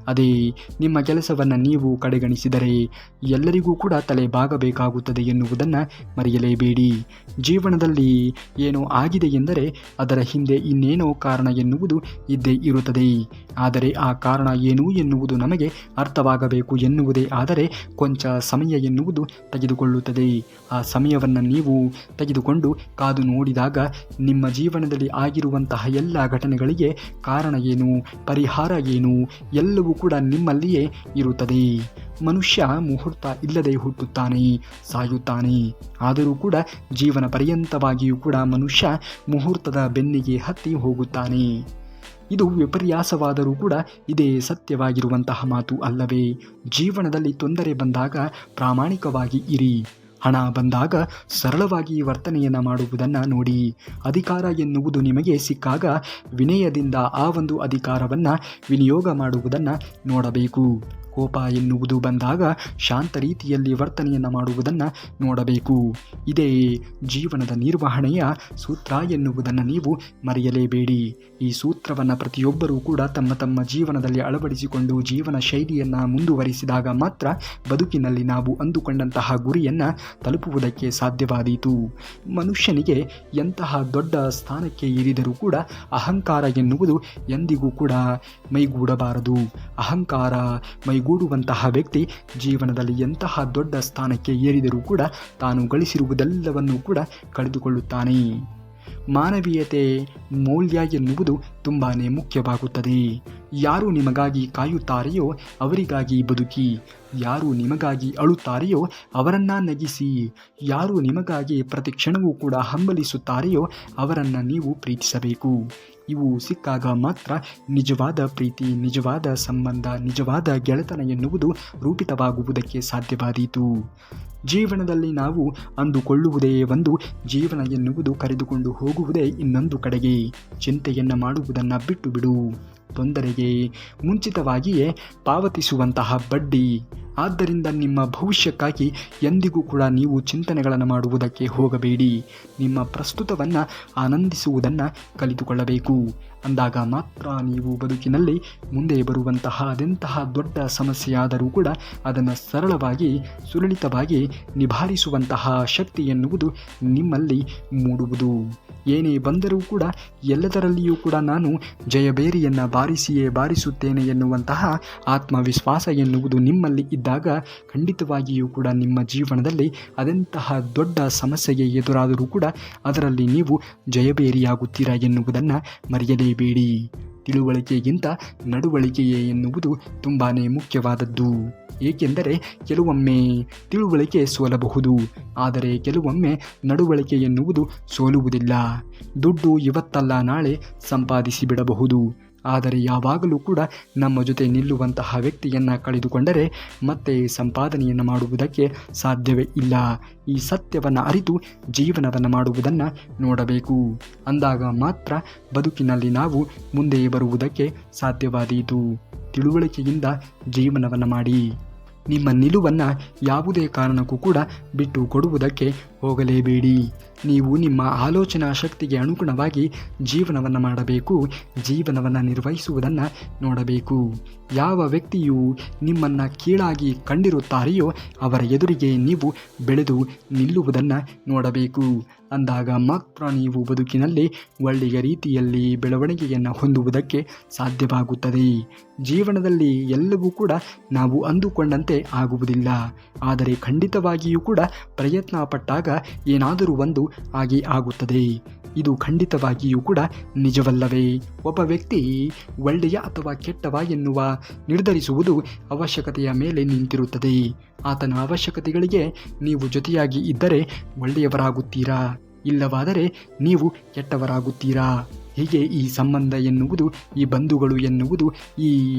ಅದೇ ನಿಮ್ಮ ಕೆಲಸವನ್ನು ನೀವು ಕಡೆಗಣಿಸಿದರೆ ಎಲ್ಲರಿಗೂ ಕೂಡ ತಲೆ ಬಾಗಬೇಕಾಗುತ್ತದೆ ಎನ್ನುವುದನ್ನು ಮರೆಯಲೇಬೇಡಿ. ಜೀವನದಲ್ಲಿ ಏನೋ ಆಗಿದೆ ಎಂದರೆ ಅದರ ಹಿಂದೆ ಇನ್ನೇನೋ ಕಾರಣ ಎನ್ನುವುದು ಇದ್ದೇ ಇರುತ್ತದೆ. ಆದರೆ ಆ ಕಾರಣ ಏನು ಎನ್ನುವುದು ನಮಗೆ ಅರ್ಥವಾಗಬೇಕು ಎನ್ನುವುದೇ ಆದರೆ ಕೊಂಚ ಸಮಯ ಎನ್ನುವುದು ತೆಗೆದುಕೊಳ್ಳುತ್ತದೆ. ಆ ಸಮಯವನ್ನು ನೀವು ತೆಗೆದುಕೊಂಡು ಕಾದು ನೋಡಿದಾಗ ನಿಮ್ಮ ಜೀವನದಲ್ಲಿ ಆಗಿರುವಂತಹ ಎಲ್ಲ ಘಟನೆಗಳಿಗೆ ಕಾರಣ ಏನು, ಪರಿಹಾರ ಏನು ಎಲ್ಲವೂ ಕೂಡ ನಿಮ್ಮಲ್ಲಿಯೇ ಇರುತ್ತದೆ. ಮನುಷ್ಯ ಮುಹೂರ್ತ ಇಲ್ಲದೆ ಹುಟ್ಟುತ್ತಾನೆ, ಸಾಯುತ್ತಾನೆ. ಆದರೂ ಕೂಡ ಜೀವನ ಪರ್ಯಂತವಾಗಿಯೂ ಕೂಡ ಮನುಷ್ಯ ಮುಹೂರ್ತದ ಬೆನ್ನಿಗೆ ಹತ್ತಿ ಹೋಗುತ್ತಾನೆ. ಇದು ವಿಪರ್ಯಾಸವಾದರೂ ಕೂಡ ಇದೇ ಸತ್ಯವಾಗಿರುವಂತಹ ಮಾತು ಅಲ್ಲವೇ? ಜೀವನದಲ್ಲಿ ತೊಂದರೆ ಬಂದಾಗ ಪ್ರಾಮಾಣಿಕವಾಗಿ ಇರಿ. ಹಣ ಬಂದಾಗ ಸರಳವಾಗಿ ವರ್ತನೆಯನ್ನು ಮಾಡುವುದನ್ನು ನೋಡಿ. ಅಧಿಕಾರ ಎನ್ನುವುದು ನಿಮಗೆ ಸಿಕ್ಕಾಗ ವಿನಯದಿಂದ ಆ ಒಂದು ಅಧಿಕಾರವನ್ನು ವಿನಿಯೋಗ ಮಾಡುವುದನ್ನು ನೋಡಬೇಕು. ಕೋಪ ಎನ್ನುವುದು ಬಂದಾಗ ಶಾಂತ ರೀತಿಯಲ್ಲಿ ವರ್ತನೆಯನ್ನು ಮಾಡುವುದನ್ನು ನೋಡಬೇಕು. ಇದೇ ಜೀವನದ ನಿರ್ವಹಣೆಯ ಸೂತ್ರ ಎನ್ನುವುದನ್ನು ನೀವು ಮರೆಯಲೇಬೇಡಿ. ಈ ಸೂತ್ರವನ್ನು ಪ್ರತಿಯೊಬ್ಬರೂ ಕೂಡ ತಮ್ಮ ತಮ್ಮ ಜೀವನದಲ್ಲಿ ಅಳವಡಿಸಿಕೊಂಡು ಜೀವನ ಶೈಲಿಯನ್ನು ಮುಂದುವರಿಸಿದಾಗ ಮಾತ್ರ ಬದುಕಿನಲ್ಲಿ ನಾವು ಅಂದುಕೊಂಡಂತಹ ಗುರಿಯನ್ನು ತಲುಪುವುದಕ್ಕೆ ಸಾಧ್ಯವಾದೀತು. ಮನುಷ್ಯನಿಗೆ ಎಂತಹ ದೊಡ್ಡ ಸ್ಥಾನಕ್ಕೆ ಏರಿದರೂ ಕೂಡ ಅಹಂಕಾರ ಎನ್ನುವುದು ಎಂದಿಗೂ ಕೂಡ ಮೈಗೂಡಬಾರದು. ಅಹಂಕಾರ ಮೈಗೂಡುವಂತಹ ವ್ಯಕ್ತಿ ಜೀವನದಲ್ಲಿ ಎಂತಹ ದೊಡ್ಡ ಸ್ಥಾನಕ್ಕೆ ಏರಿದರೂ ಕೂಡ ತಾನು ಗಳಿಸಿರುವುದೆಲ್ಲವನ್ನೂ ಕೂಡ ಕಳೆದುಕೊಳ್ಳುತ್ತಾನೆ. ಮಾನವೀಯತೆ ಮೌಲ್ಯ ಎನ್ನುವುದು ತುಂಬಾ ಮುಖ್ಯವಾಗುತ್ತದೆ. ಯಾರು ನಿಮಗಾಗಿ ಕಾಯುತ್ತಾರೆಯೋ ಅವರಿಗಾಗಿ ಬದುಕಿ, ಯಾರು ನಿಮಗಾಗಿ ಅಳುತ್ತಾರೆಯೋ ಅವರನ್ನು ನಗಿಸಿ, ಯಾರು ನಿಮಗಾಗಿ ಪ್ರತಿ ಕ್ಷಣವೂ ಕೂಡ ಹಂಬಲಿಸುತ್ತಾರೆಯೋ ಅವರನ್ನು ನೀವು ಪ್ರೀತಿಸಬೇಕು. ಇವು ಸಿಕ್ಕಾಗ ಮಾತ್ರ ನಿಜವಾದ ಪ್ರೀತಿ, ನಿಜವಾದ ಸಂಬಂಧ, ನಿಜವಾದ ಗೆಳೆತನ ಎನ್ನುವುದು ರೂಪಿತವಾಗುವುದಕ್ಕೆ ಸಾಧ್ಯವಾದೀತು. ಜೀವನದಲ್ಲಿ ನಾವು ಅಂದುಕೊಳ್ಳುವುದೇ ಒಂದು, ಜೀವನ ಎನ್ನುವುದು ಕರೆದುಕೊಂಡು ಹೋಗುವುದೇ ಇನ್ನೊಂದು ಕಡೆಗೆ. ಚಿಂತೆಯನ್ನು ಮಾಡುವುದನ್ನು ಬಿಟ್ಟು ಬಿಡು. ತೊಂದರೆಗೆ ಮುಂಚಿತವಾಗಿಯೇ ಪಾವತಿಸುವಂತಹ ಬಡ್ಡಿ. ಆದ್ದರಿಂದ ನಿಮ್ಮ ಭವಿಷ್ಯಕ್ಕಾಗಿ ಎಂದಿಗೂ ಕೂಡ ನೀವು ಚಿಂತನೆಗಳನ್ನು ಮಾಡುವುದಕ್ಕೆ ಹೋಗಬೇಡಿ. ನಿಮ್ಮ ಪ್ರಸ್ತುತವನ್ನು ಆನಂದಿಸುವುದನ್ನು ಕಲಿತುಕೊಳ್ಳಬೇಕು. ಅಂದಾಗ ಮಾತ್ರ ನೀವು ಬದುಕಿನಲ್ಲಿ ಮುಂದೆ ಬರುವಂತಹ ಅದೆಂತಹ ದೊಡ್ಡ ಸಮಸ್ಯೆಯಾದರೂ ಕೂಡ ಅದನ್ನು ಸರಳವಾಗಿ ಸುಲಲಿತವಾಗಿ ನಿಭಾಯಿಸುವಂತಹ ಶಕ್ತಿ ಎನ್ನುವುದು ನಿಮ್ಮಲ್ಲಿ ಮೂಡುವುದು. ಏನೇ ಬಂದರೂ ಕೂಡ ಎಲ್ಲದರಲ್ಲಿಯೂ ಕೂಡ ನಾನು ಜಯಬೇರಿಯನ್ನು ಬಾರಿಸಿಯೇ ಬಾರಿಸುತ್ತೇನೆ ಎನ್ನುವಂತಹ ಆತ್ಮವಿಶ್ವಾಸ ಎನ್ನುವುದು ನಿಮ್ಮಲ್ಲಿ ಇದ್ದಾಗ ಖಂಡಿತವಾಗಿಯೂ ಕೂಡ ನಿಮ್ಮ ಜೀವನದಲ್ಲಿ ಅದೆಂತಹ ದೊಡ್ಡ ಸಮಸ್ಯೆಗೆ ಎದುರಾದರೂ ಕೂಡ ಅದರಲ್ಲಿ ನೀವು ಜಯಬೇರಿಯಾಗುತ್ತೀರಾ ಎನ್ನುವುದನ್ನು ಮರೆಯಲೇಬೇಡಿ. ತಿಳುವಳಿಕೆಗಿಂತ ನಡವಳಿಕೆಯೇ ಎನ್ನುವುದು ತುಂಬಾ ಮುಖ್ಯವಾದದ್ದು. ಏಕೆಂದರೆ ಕೆಲವೊಮ್ಮೆ ತಿಳುವಳಿಕೆ ಸೋಲಬಹುದು, ಆದರೆ ಕೆಲವೊಮ್ಮೆ ನಡವಳಿಕೆ ಎನ್ನುವುದು ಸೋಲುವುದಿಲ್ಲ. ದುಡ್ಡು ಇವತ್ತಲ್ಲ ನಾಳೆ ಸಂಪಾದಿಸಿ ಬಿಡಬಹುದು, ಆದರೆ ಯಾವಾಗಲೂ ಕೂಡ ನಮ್ಮ ಜೊತೆ ನಿಲ್ಲುವಂತಹ ವ್ಯಕ್ತಿಯನ್ನು ಕಳೆದುಕೊಂಡರೆ ಮತ್ತೆ ಸಂಪಾದನೆಯನ್ನು ಮಾಡುವುದಕ್ಕೆ ಸಾಧ್ಯವೇ ಇಲ್ಲ. ಈ ಸತ್ಯವನ್ನು ಅರಿತು ಜೀವನವನ್ನು ಮಾಡುವುದನ್ನು ನೋಡಬೇಕು. ಅಂದಾಗ ಮಾತ್ರ ಬದುಕಿನಲ್ಲಿ ನಾವು ಮುಂದೆ ಬರುವುದಕ್ಕೆ ಸಾಧ್ಯವಾದೀತು. ತಿಳುವಳಿಕೆಯಿಂದ ಜೀವನವನ್ನು ಮಾಡಿ. ನಿಮ್ಮ ನಿಲುವನ್ನು ಯಾವುದೇ ಕಾರಣಕ್ಕೂ ಕೂಡ ಬಿಟ್ಟು ಕೊಡುವುದಕ್ಕೆ ಹೋಗಲೇಬೇಡಿ. ನೀವು ನಿಮ್ಮ ಆಲೋಚನಾ ಶಕ್ತಿಗೆ ಅನುಗುಣವಾಗಿ ಜೀವನವನ್ನು ಮಾಡಬೇಕು. ಜೀವನವನ್ನು ನಿರ್ವಹಿಸುವುದನ್ನು ನೋಡಬೇಕು. ಯಾವ ವ್ಯಕ್ತಿಯು ನಿಮ್ಮನ್ನು ಕೀಳಾಗಿ ಕಂಡಿರುತ್ತಾರೆಯೋ ಅವರ ಎದುರಿಗೆ ನೀವು ಬೆಳೆದು ನಿಲ್ಲುವುದನ್ನು ನೋಡಬೇಕು. ಅಂದಾಗ ಮಾತ್ರ ನೀವು ಬದುಕಿನಲ್ಲಿ ಒಳ್ಳೆಯ ರೀತಿಯಲ್ಲಿ ಬೆಳವಣಿಗೆಯನ್ನು ಹೊಂದುವುದಕ್ಕೆ ಸಾಧ್ಯವಾಗುತ್ತದೆ. ಜೀವನದಲ್ಲಿ ಎಲ್ಲವೂ ಕೂಡ ನಾವು ಅಂದುಕೊಂಡಂತೆ ಆಗುವುದಿಲ್ಲ, ಆದರೆ ಖಂಡಿತವಾಗಿಯೂ ಕೂಡ ಪ್ರಯತ್ನ ಪಟ್ಟಾಗ ಏನಾದರೂ ಒಂದು ಆಗಿ ಆಗುತ್ತದೆ. ಇದು ಖಂಡಿತವಾಗಿಯೂ ಕೂಡ ನಿಜವಲ್ಲವೇ? ಒಬ್ಬ ವ್ಯಕ್ತಿ ಒಳ್ಳೆಯ ಅಥವಾ ಕೆಟ್ಟವ ಎನ್ನುವ ನಿರ್ಧರಿಸುವುದು ಅವಶ್ಯಕತೆಯ ಮೇಲೆ ನಿಂತಿರುತ್ತದೆ. ಆತನ ಅವಶ್ಯಕತೆಗಳಿಗೆ ನೀವು ಜೊತೆಯಾಗಿ ಇದ್ದರೆ ಒಳ್ಳೆಯವರಾಗುತ್ತೀರಾ, ಇಲ್ಲವಾದರೆ ನೀವು ಕೆಟ್ಟವರಾಗುತ್ತೀರಾ. ಹೀಗೆ ಈ ಸಂಬಂಧ ಎನ್ನುವುದು, ಈ ಬಂಧುಗಳು ಎನ್ನುವುದು, ಈ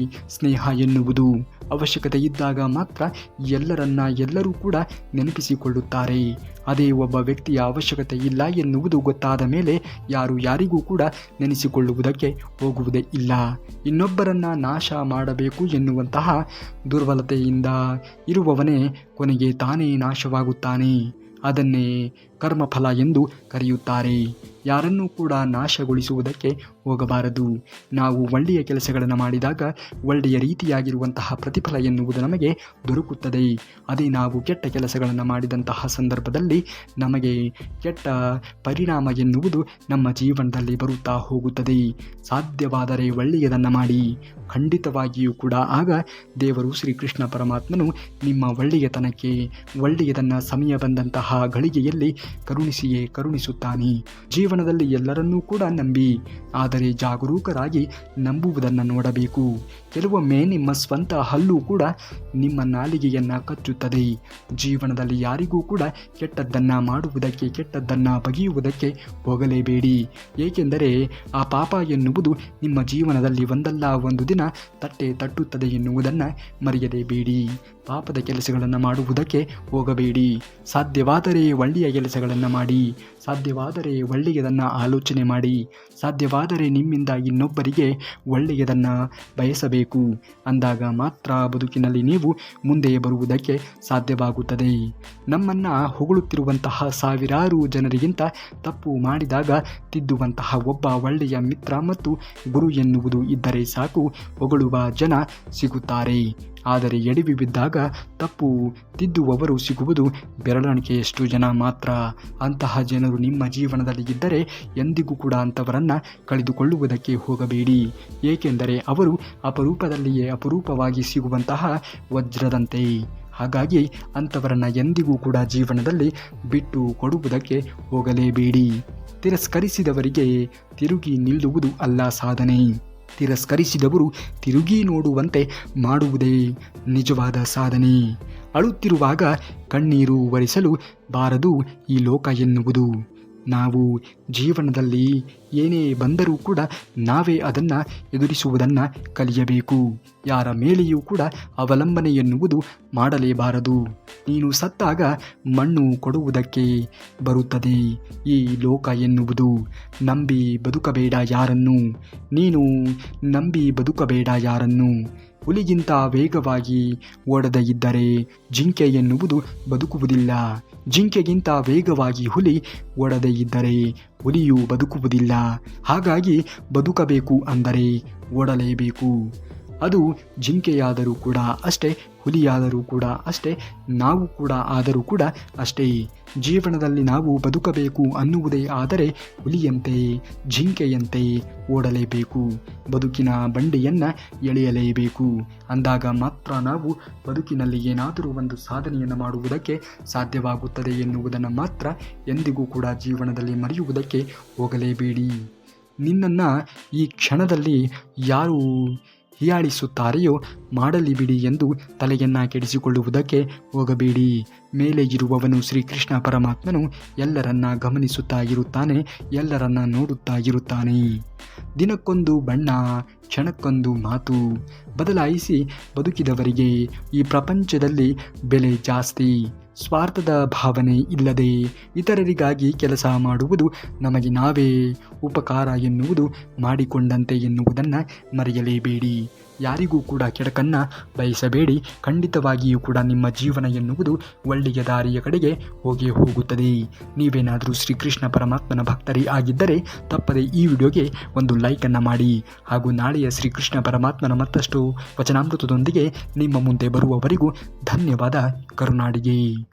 ಸ್ನೇಹ ಎನ್ನುವುದು ಅವಶ್ಯಕತೆ ಇದ್ದಾಗ ಮಾತ್ರ ಎಲ್ಲರೂ ಕೂಡ ನೆನಪಿಸಿಕೊಳ್ಳುತ್ತಾರೆ. ಅದೇ ಒಬ್ಬ ವ್ಯಕ್ತಿಯ ಅವಶ್ಯಕತೆ ಇಲ್ಲ ಎನ್ನುವುದು ಗೊತ್ತಾದ ಮೇಲೆ ಯಾರಿಗೂ ಕೂಡ ನೆನೆಸಿಕೊಳ್ಳುವುದಕ್ಕೆ ಹೋಗುವುದೇ ಇಲ್ಲ. ಇನ್ನೊಬ್ಬರನ್ನು ನಾಶ ಮಾಡಬೇಕು ಎನ್ನುವಂತಹ ದುರ್ಬಲತೆಯಿಂದ ಇರುವವನೇ ಕೊನೆಗೆ ತಾನೇ ನಾಶವಾಗುತ್ತಾನೆ. ಅದನ್ನೇ ಕರ್ಮಫಲ ಎಂದು ಕರೆಯುತ್ತಾರೆ. ಯಾರನ್ನೂ ಕೂಡ ನಾಶಗೊಳಿಸುವುದಕ್ಕೆ ಹೋಗಬಾರದು. ನಾವು ಒಳ್ಳೆಯ ಕೆಲಸಗಳನ್ನು ಮಾಡಿದಾಗ ಒಳ್ಳೆಯ ರೀತಿಯಾಗಿರುವಂತಹ ಪ್ರತಿಫಲ ಎನ್ನುವುದು ನಮಗೆ ದೊರಕುತ್ತದೆ. ಅದೇ ನಾವು ಕೆಟ್ಟ ಕೆಲಸಗಳನ್ನು ಮಾಡಿದಂತಹ ಸಂದರ್ಭದಲ್ಲಿ ನಮಗೆ ಕೆಟ್ಟ ಪರಿಣಾಮ ಎನ್ನುವುದು ನಮ್ಮ ಜೀವನದಲ್ಲಿ ಬರುತ್ತಾ ಹೋಗುತ್ತದೆ. ಸಾಧ್ಯವಾದರೆ ಒಳ್ಳೆಯದನ್ನು ಮಾಡಿ. ಖಂಡಿತವಾಗಿಯೂ ಕೂಡ ಆಗ ದೇವರು ಶ್ರೀಕೃಷ್ಣ ಪರಮಾತ್ಮನು ನಿಮ್ಮ ಒಳ್ಳೆಯತನಕ್ಕೆ ಒಳ್ಳೆಯದನ್ನು ಸಮಯ ಬಂದಂತಹ ಗಳಿಗೆಯಲ್ಲಿ ಕರುಣಿಸಿಯೇ ಕರುಣಿಸುತ್ತಾನೆ. ಜೀವನದಲ್ಲಿ ಎಲ್ಲರನ್ನೂ ಕೂಡ ನಂಬಿ, ಆದರೆ ಜಾಗರೂಕರಾಗಿ ನಂಬುವುದನ್ನು ನೋಡಬೇಕು. ಕೆಲವೊಮ್ಮೆ ನಿಮ್ಮ ಸ್ವಂತ ಹಲ್ಲು ಕೂಡ ನಿಮ್ಮ ನಾಲಿಗೆಯನ್ನು ಕಚ್ಚುತ್ತದೆ. ಜೀವನದಲ್ಲಿ ಯಾರಿಗೂ ಕೂಡ ಕೆಟ್ಟದ್ದನ್ನು ಮಾಡುವುದಕ್ಕೆ, ಕೆಟ್ಟದ್ದನ್ನು ಬಗೆಯುವುದಕ್ಕೆ ಹೋಗಲೇಬೇಡಿ. ಏಕೆಂದರೆ ಆ ಪಾಪ ಎನ್ನುವುದು ನಿಮ್ಮ ಜೀವನದಲ್ಲಿ ಒಂದಲ್ಲ ಒಂದು ದಿನ ತಟ್ಟುತ್ತದೆ ಎನ್ನುವುದನ್ನು ಮರೆಯಲೇಬೇಡಿ. ಪಾಪದ ಕೆಲಸಗಳನ್ನು ಮಾಡುವುದಕ್ಕೆ ಹೋಗಬೇಡಿ. ಸಾಧ್ಯವಾದರೆ ಒಳ್ಳೆಯ ಕೆಲಸಗಳನ್ನು ಮಾಡಿ, ಸಾಧ್ಯವಾದರೆ ಒಳ್ಳೆಯದನ್ನು ಆಲೋಚನೆ ಮಾಡಿ, ಸಾಧ್ಯವಾದರೆ ನಿಮ್ಮಿಂದ ಇನ್ನೊಬ್ಬರಿಗೆ ಒಳ್ಳೆಯದನ್ನು ಬಯಸಬೇಕು. ಅಂದಾಗ ಮಾತ್ರ ಬದುಕಿನಲ್ಲಿ ನೀವು ಮುಂದೆ ಬರುವುದಕ್ಕೆ ಸಾಧ್ಯವಾಗುತ್ತದೆ. ನಮ್ಮನ್ನು ಹೊಗಳುತ್ತಿರುವಂತಹ ಸಾವಿರಾರು ಜನರಿಗಿಂತ ತಪ್ಪು ಮಾಡಿದಾಗ ತಿದ್ದುವಂತಹ ಒಬ್ಬ ಒಳ್ಳೆಯ ಮಿತ್ರ ಮತ್ತು ಗುರು ಎನ್ನುವುದು ಇದ್ದರೆ ಸಾಕು, ಹೊಗಳುವ ಜನ ಸಿಗುತ್ತಾರೆ. ಆದರೆ ಎಡವಿ ಬಿದ್ದಾಗ ತಪ್ಪು ತಿದ್ದುವವರು ಸಿಗುವುದು ಬೆರಳಿಕೆಯಷ್ಟು ಜನ ಮಾತ್ರ. ಅಂತಹ ಜನರು ನಿಮ್ಮ ಜೀವನದಲ್ಲಿ ಇದ್ದರೆ ಎಂದಿಗೂ ಕೂಡ ಅಂಥವರನ್ನು ಕಳೆದುಕೊಳ್ಳುವುದಕ್ಕೆ ಹೋಗಬೇಡಿ. ಏಕೆಂದರೆ ಅವರು ಅಪರೂಪದಲ್ಲಿಯೇ ಅಪರೂಪವಾಗಿ ಸಿಗುವಂತಹ ವಜ್ರದಂತೆ. ಹಾಗಾಗಿ ಅಂಥವರನ್ನು ಎಂದಿಗೂ ಕೂಡ ಜೀವನದಲ್ಲಿ ಬಿಟ್ಟು ಕೊಡುವುದಕ್ಕೆ ಹೋಗಲೇಬೇಡಿ. ತಿರಸ್ಕರಿಸಿದವರಿಗೆ ತಿರುಗಿ ನಿಲ್ಲುವುದು ಅಲ್ಲ ಸಾಧನೆ. ತಿರಸ್ಕರಿಸಿದವರು ತಿರುಗಿ ನೋಡುವಂತೆ ಮಾಡುವುದೇ ನಿಜವಾದ ಸಾಧನೆ. ಅಳುತ್ತಿರುವಾಗ ಕಣ್ಣೀರು ಒರೆಸಲು ಬಾರದು ಈ ಲೋಕ ಎನ್ನುವುದು. ನಾವು ಜೀವನದಲ್ಲಿ ಏನೇ ಬಂದರೂ ಕೂಡ ನಾವೇ ಅದನ್ನು ಎದುರಿಸುವುದನ್ನು ಕಲಿಯಬೇಕು. ಯಾರ ಮೇಲೆಯೂ ಕೂಡ ಅವಲಂಬನೆ ಎನ್ನುವುದು ಮಾಡಲೇಬಾರದು. ನೀನು ಸತ್ತಾಗ ಮಣ್ಣು ಕೊಡುವುದಕ್ಕೆ ಬರುತ್ತದೆ ಈ ಲೋಕ ಎನ್ನುವುದು. ನಂಬಿ ಬದುಕಬೇಡ ಯಾರನ್ನು, ನೀನು ನಂಬಿ ಬದುಕಬೇಡ ಯಾರನ್ನು. ಹುಲಿಗಿಂತ ವೇಗವಾಗಿ ಓಡದೇ ಇದ್ದರೆ ಜಿಂಕೆ ಎನ್ನುವುದು ಬದುಕುವುದಿಲ್ಲ. ಜಿಂಕೆಗಿಂತ ವೇಗವಾಗಿ ಹುಲಿ ಓಡದೇ ಇದ್ದರೆ ಹುಲಿಯು ಬದುಕುವುದಿಲ್ಲ. ಹಾಗಾಗಿ ಬದುಕಬೇಕು ಅಂದರೆ ಓಡಲೇಬೇಕು. ಅದು ಜಿಂಕೆಯಾದರೂ ಕೂಡ ಅಷ್ಟೇ, ಹುಲಿಯಾದರೂ ಕೂಡ ಅಷ್ಟೇ, ನಾವು ಕೂಡ ಆದರೂ ಕೂಡ ಅಷ್ಟೇ. ಜೀವನದಲ್ಲಿ ನಾವು ಬದುಕಬೇಕು ಅನ್ನುವುದೇ ಆದರೆ ಹುಲಿಯಂತೆ ಜಿಂಕೆಯಂತೆ ಓಡಲೇಬೇಕು. ಬದುಕಿನ ಬಂಡಿಯನ್ನು ಎಳೆಯಲೇಬೇಕು. ಅಂದಾಗ ಮಾತ್ರ ನಾವು ಬದುಕಿನಲ್ಲಿ ಏನಾದರೂ ಒಂದು ಸಾಧನೆಯನ್ನು ಮಾಡುವುದಕ್ಕೆ ಸಾಧ್ಯವಾಗುತ್ತದೆ ಎನ್ನುವುದನ್ನು ಮಾತ್ರ ಎಂದಿಗೂ ಕೂಡ ಜೀವನದಲ್ಲಿ ಮರೆಯುವುದಕ್ಕೆ ಹೋಗಲೇಬೇಡಿ. ನಿನ್ನನ್ನು ಈ ಕ್ಷಣದಲ್ಲಿ ಯಾರು ಹೀಯಾಳಿಸುತ್ತಾರೆಯೋ ಮಾಡಲಿ ಬಿಡಿ ಎಂದು ತಲೆಯನ್ನು ಕೆಡಿಸಿಕೊಳ್ಳುವುದಕ್ಕೆ ಹೋಗಬೇಡಿ. ಮೇಲೆ ಇರುವವನು ಶ್ರೀಕೃಷ್ಣ ಪರಮಾತ್ಮನು ಎಲ್ಲರನ್ನ ಗಮನಿಸುತ್ತಾ ಇರುತ್ತಾನೆ, ಎಲ್ಲರನ್ನ ನೋಡುತ್ತಾ ಇರುತ್ತಾನೆ. ದಿನಕ್ಕೊಂದು ಬಣ್ಣ, ಕ್ಷಣಕ್ಕೊಂದು ಮಾತು ಬದಲಾಯಿಸಿ ಬದುಕಿದವರಿಗೆ ಈ ಪ್ರಪಂಚದಲ್ಲಿ ಬೆಲೆ ಜಾಸ್ತಿ. ಸ್ವಾರ್ಥದ ಭಾವನೆ ಇಲ್ಲದೆ ಇತರರಿಗಾಗಿ ಕೆಲಸ ಮಾಡುವುದು ನಮಗೆ ನಾವೇ ಉಪಕಾರ ಎನ್ನುವುದು ಮಾಡಿಕೊಂಡಂತೆ ಎನ್ನುವುದನ್ನು ಮರೆಯಲೇಬೇಡಿ. ಯಾರಿಗೂ ಕೂಡ ಕೆಡಕನ್ನು ಬಯಸಬೇಡಿ. ಖಂಡಿತವಾಗಿಯೂ ಕೂಡ ನಿಮ್ಮ ಜೀವನ ಎನ್ನುವುದು ಒಳ್ಳೆಯ ದಾರಿಯ ಕಡೆಗೆ ಹೋಗುತ್ತದೆ. ನೀವೇನಾದರೂ ಶ್ರೀಕೃಷ್ಣ ಪರಮಾತ್ಮನ ಭಕ್ತರೇ ಆಗಿದ್ದರೆ ತಪ್ಪದೆ ಈ ವಿಡಿಯೋಗೆ ಒಂದು ಲೈಕನ್ನು ಮಾಡಿ. ಹಾಗೂ ನಾಳೆಯ ಶ್ರೀಕೃಷ್ಣ ಪರಮಾತ್ಮನ ಮತ್ತಷ್ಟು ವಚನಾಮೃತದೊಂದಿಗೆ ನಿಮ್ಮ ಮುಂದೆ ಬರುವವರೆಗೂ ಧನ್ಯವಾದ. ಕರುನಾಡಿಗೆ.